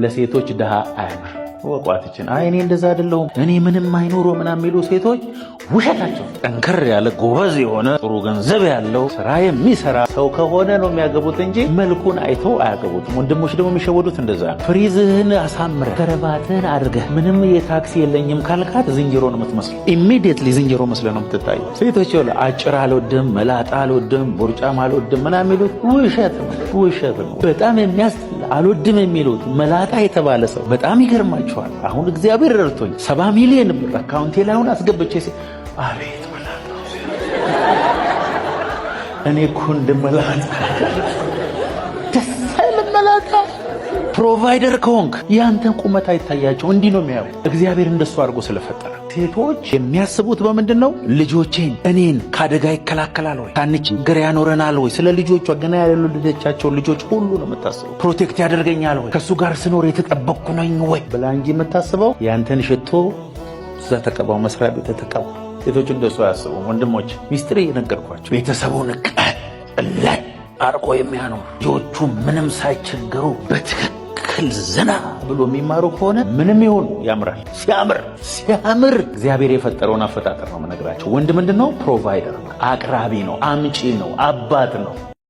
ለሴቶች ድሃ አያምር ወቋትችን እኔ እንደዛ አይደለሁም እኔ ምንም አይኖሮ ምናምን የሚሉ ሴቶች ውሸታቸው። ጠንከር ያለ ጎበዝ የሆነ ጥሩ ገንዘብ ያለው ስራ የሚሰራ ሰው ከሆነ ነው የሚያገቡት እንጂ መልኩን አይቶ አያገቡትም። ወንድሞች ደግሞ የሚሸወዱት እንደዛ ነው። ፍሪዝህን አሳምረህ ከረባትህን አድርገህ ምንም የታክሲ የለኝም ካልካት ዝንጀሮ ነው የምትመስለው። ኢሚዲየትሊ ዝንጀሮ መስለህ ነው የምትታየው። ሴቶች ይኸውልህ አጭር አልወድም፣ መላጣ አልወድም፣ ቦርጫም አልወድም ምናምን የሚሉት ውሸት ነው፣ ውሸት ነው። በጣም የሚያስጠላ አልወድም የሚሉት መላጣ የተባለ ሰው በጣም ይገርማቸዋል። አሁን እግዚአብሔር ረድቶኝ 70 ሚሊዮን ብር አካውንቴ ላይ አሁን አስገብቼ አቤት መላጣ እኔ እኮ እንደመላጣ ደስ አይልም። መላጣ ፕሮቫይደር ከሆንክ ያንተን ቁመት አይታያቸው እንዲህ ነው የሚያዩ። እግዚአብሔር እንደሱ አድርጎ ስለፈጠረ ሴቶች የሚያስቡት በምንድን ነው? ልጆቼን እኔን ከአደጋ ይከላከላል ወይ? ታንቺ ግር ያኖረናል ወይ? ስለ ልጆቿ ገና ያልወለደቻቸውን ልጆች ሁሉ ነው የምታስበው። ፕሮቴክት ያደርገኛል ወይ? ከእሱ ጋር ስኖር የተጠበቅኩ ነኝ ወይ ብላ እንጂ የምታስበው ያንተን ሽቶ እዛ ተቀባው፣ መስሪያ ቤት ተቀባው። ሴቶች እንደሱ አያስቡም። ወንድሞች ሚስጥር እየነገርኳቸው ቤተሰቡን ቀለል አርቆ የሚያኖር ልጆቹ ምንም ሳይቸገሩ በትክክል ዘና ብሎ የሚማሩ ከሆነ ምንም ይሁን ያምራል። ሲያምር እግዚአብሔር የፈጠረውን አፈጣጠር ነው የምነግራቸው። ወንድ ምንድን ነው? ፕሮቫይደር ነው፣ አቅራቢ ነው፣ አምጪ ነው፣ አባት ነው።